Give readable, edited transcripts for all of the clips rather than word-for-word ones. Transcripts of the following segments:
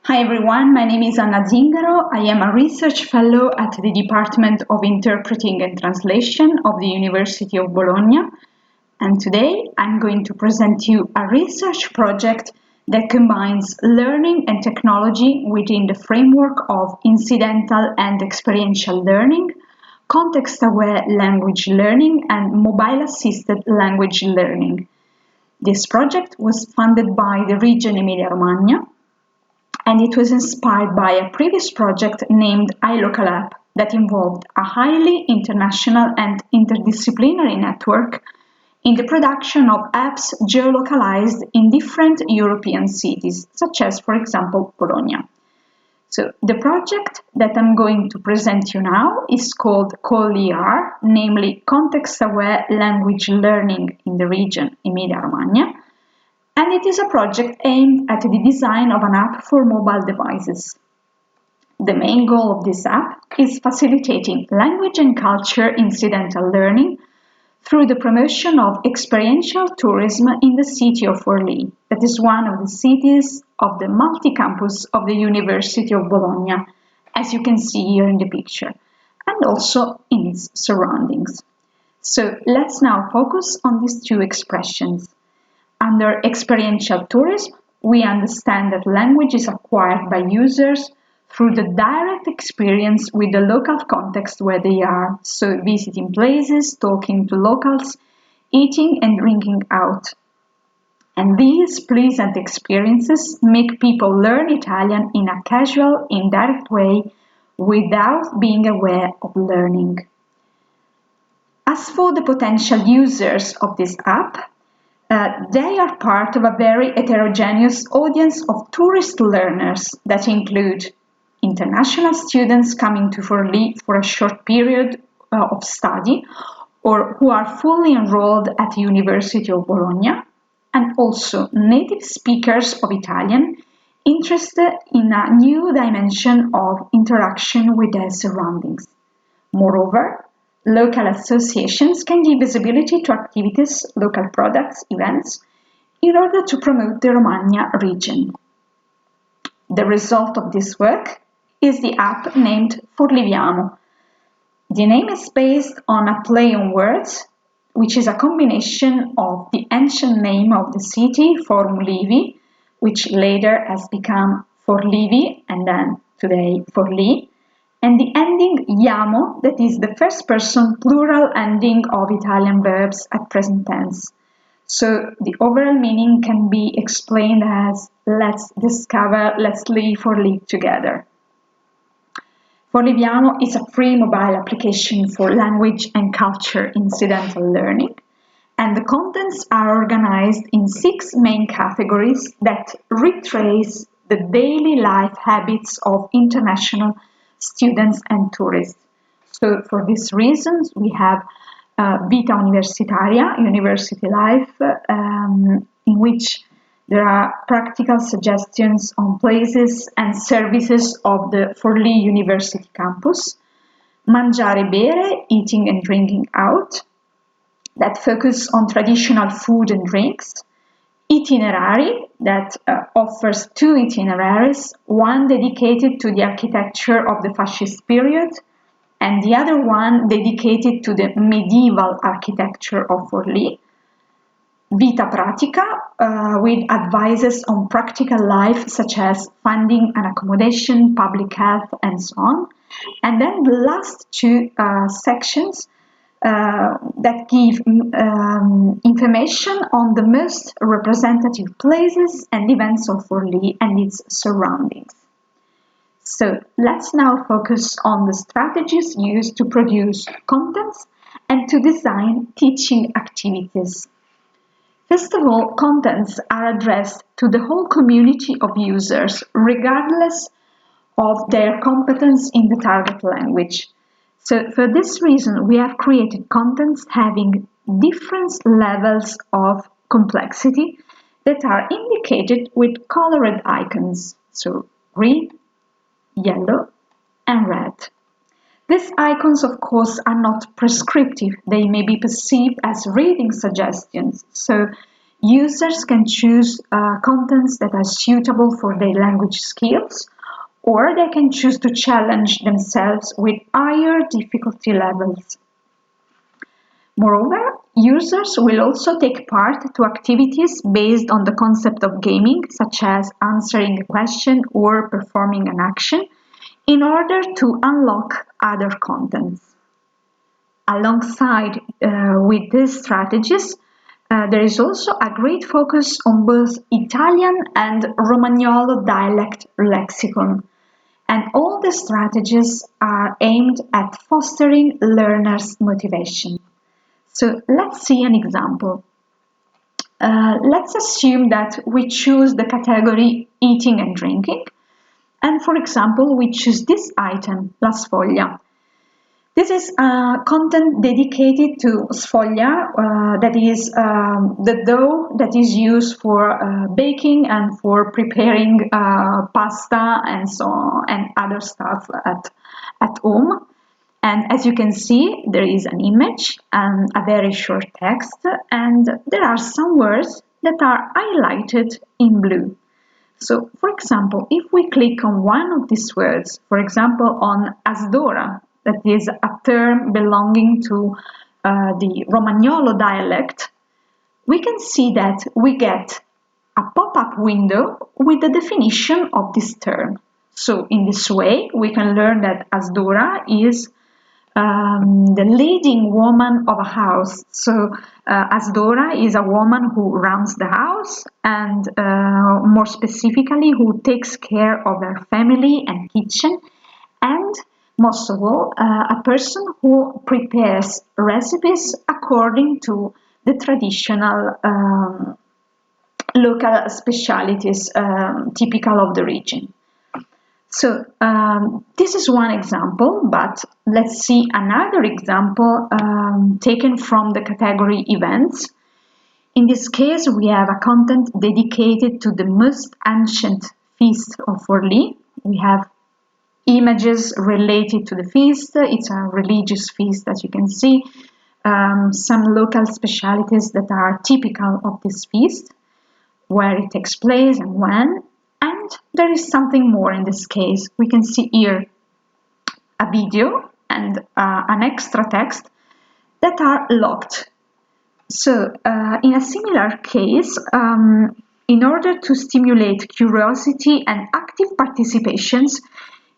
Hi everyone, my name is Anna Zingaro. I am a research fellow at the Department of Interpreting and Translation of the University of Bologna, and today I'm going to present you a research project that combines learning and technology within the framework of incidental and experiential learning, context-aware language learning, and mobile-assisted language learning. This project was funded by the region Emilia-Romagna, and it was inspired by a previous project named iLocalApp that involved a highly international and interdisciplinary network in the production of apps geolocalized in different European cities, such as, for example, Bologna. So the project that I'm going to present you now is called CALL-ER, namely Context-Aware Language Learning in the region Emilia-Romagna, and it is a project aimed at the design of an app for mobile devices. The main goal of this app is facilitating language and culture incidental learning through the promotion of experiential tourism in the city of Forlì, that is one of the cities of the multi-campus of the University of Bologna, as you can see here in the picture, and also in its surroundings. So let's now focus on these two expressions. Under experiential tourism, we understand that language is acquired by users through the direct experience with the local context where they are, so visiting places, talking to locals, eating and drinking out. And these pleasant experiences make people learn Italian in a casual, indirect way without being aware of learning. As for the potential users of this app, they are part of a very heterogeneous audience of tourist learners that include international students coming to Forlì for a short period of study or who are fully enrolled at the University of Bologna, and also native speakers of Italian interested in a new dimension of interaction with their surroundings. Moreover, local associations can give visibility to activities, local products, events, in order to promote the Romagna region. The result of this work is the app named Forliviamo. The name is based on a play on words, which is a combination of the ancient name of the city, Forlivi, which later has become Forlivi and then today Forlì, and the ending iamo, that is the first person plural ending of Italian verbs at present tense. So the overall meaning can be explained as let's discover, let's live or live together. Forliviamo is a free mobile application for language and culture incidental learning, and the contents are organized in 6 main categories that retrace the daily life habits of international students and tourists. So for these reasons, we have Vita Universitaria, University Life, in which there are practical suggestions on places and services of the Forlì University campus. Mangiare Bere, eating and drinking out, that focus on traditional food and drinks. Itinerary, that offers 2 itineraries, one dedicated to the architecture of the fascist period, and the other one dedicated to the medieval architecture of Forlì. Vita Pratica, with advices on practical life such as funding and accommodation, public health, and so on. And then the last 2 sections that give information on the most representative places and events of Forlì and its surroundings. So let's now focus on the strategies used to produce contents and to design teaching activities. First of all, contents are addressed to the whole community of users, regardless of their competence in the target language. So for this reason, we have created contents having different levels of complexity that are indicated with colored icons, so green, yellow, and red. These icons, of course, are not prescriptive. They may be perceived as reading suggestions, so users can choose contents that are suitable for their language skills, or they can choose to challenge themselves with higher difficulty levels. Moreover, users will also take part to activities based on the concept of gaming, such as answering a question or performing an action, in order to unlock other contents. Alongside with these strategies, there is also a great focus on both Italian and Romagnolo dialect lexicon, and all the strategies are aimed at fostering learners' motivation. So let's see an example. Let's assume that we choose the category eating and drinking, and for example, we choose this item, la sfoglia. This is content dedicated to sfoglia, that is the dough that is used for baking and for preparing pasta and so on, and other stuff at home. And as you can see, there is an image and a very short text, and there are some words that are highlighted in blue. So, for example, if we click on one of these words, for example, on asdora, that is a term belonging to the Romagnolo dialect, we can see that we get a pop-up window with the definition of this term. So, in this way, we can learn that asdora is the leading woman of a house. So Asdora is a woman who runs the house, and more specifically who takes care of her family and kitchen, and most of all a person who prepares recipes according to the traditional local specialities typical of the region. So this is one example, but let's see another example taken from the category events. In this case, we have a content dedicated to the most ancient feast of Forlì. We have images related to the feast. It's a religious feast, as you can see. Some local specialities that are typical of this feast, where it takes place and when. And there is something more in this case. We can see here a video and an extra text that are locked. So in a similar case, in order to stimulate curiosity and active participations,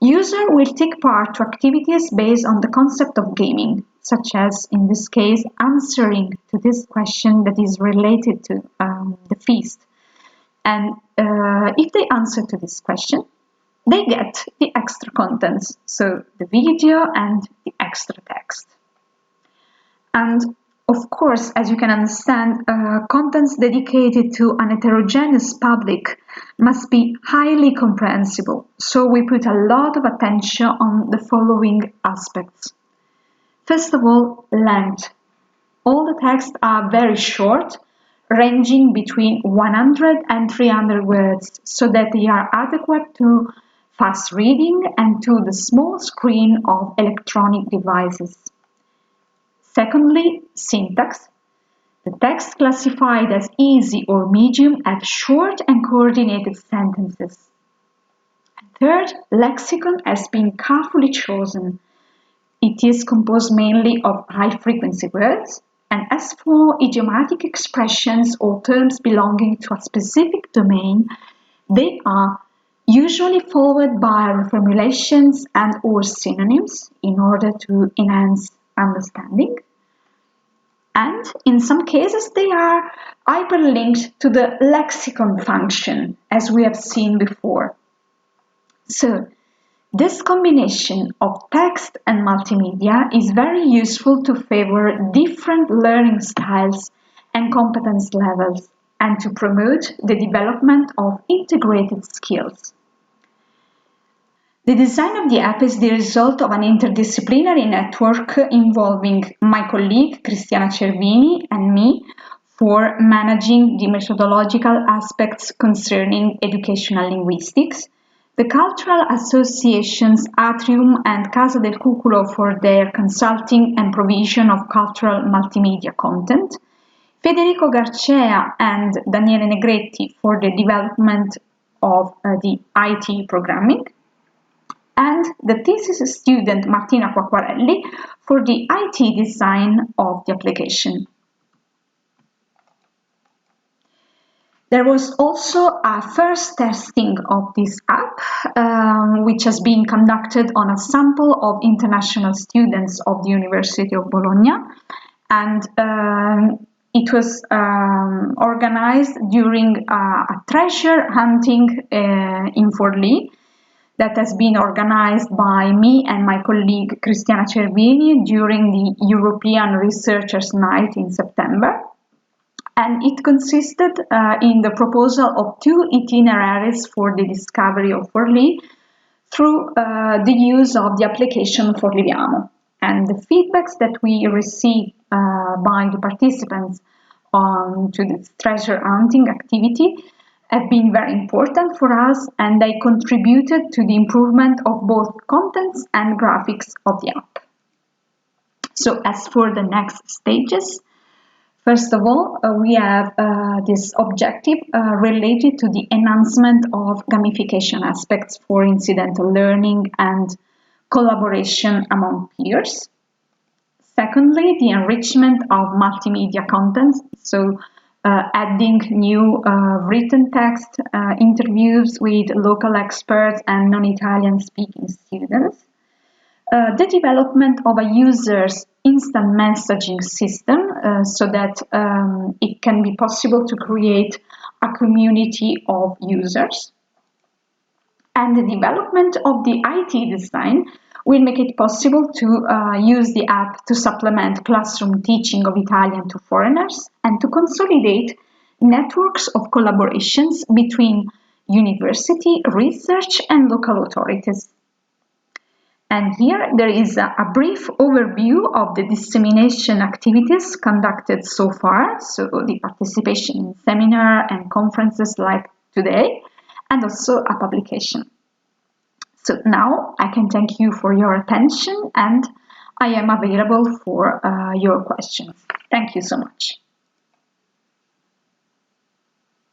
user will take part to activities based on the concept of gaming, such as in this case answering to this question that is related to the feast. And if they answer to this question, they get the extra contents, so the video and the extra text. And of course, as you can understand, contents dedicated to an heterogeneous public must be highly comprehensible. So we put a lot of attention on the following aspects. First of all, length. All the texts are very short, ranging between 100 and 300 words, so that they are adequate to fast reading and to the small screen of electronic devices. Secondly, syntax. The text classified as easy or medium have short and coordinated sentences. And third, lexicon has been carefully chosen. It is composed mainly of high-frequency words, and as for idiomatic expressions or terms belonging to a specific domain, they are usually followed by reformulations and or synonyms in order to enhance understanding. And in some cases, they are hyperlinked to the lexicon function, as we have seen before. So, this combination of text and multimedia is very useful to favor different learning styles and competence levels, and to promote the development of integrated skills. The design of the app is the result of an interdisciplinary network involving my colleague Cristiana Cervini and me for managing the methodological aspects concerning educational linguistics, the cultural associations Atrium and Casa del Cuculo for their consulting and provision of cultural multimedia content, Federico Garcea and Daniele Negretti for the development of the IT programming, and the thesis student Martina Quacquarelli for the IT design of the application. There was also a first testing of this app, which has been conducted on a sample of international students of the University of Bologna, and it was organized during a treasure hunting in Forlì that has been organized by me and my colleague Cristiana Cervini during the European Researchers' Night in September. And it consisted in the proposal of 2 itineraries for the discovery of Forlì through the use of the application Forliviamo. And the feedbacks that we received by the participants to this treasure hunting activity have been very important for us, and they contributed to the improvement of both contents and graphics of the app. So as for the next stages, first of all, we have this objective related to the enhancement of gamification aspects for incidental learning and collaboration among peers. Secondly, the enrichment of multimedia content, so adding new written text, interviews with local experts and non-Italian speaking students. The development of a user's instant messaging system so that it can be possible to create a community of users. And the development of the IT design will make it possible to use the app to supplement classroom teaching of Italian to foreigners and to consolidate networks of collaborations between university, research, and local authorities. And here there is a brief overview of the dissemination activities conducted so far, so the participation in seminar and conferences like today, and also a publication. So now I can thank you for your attention, and I am available for your questions. Thank you so much.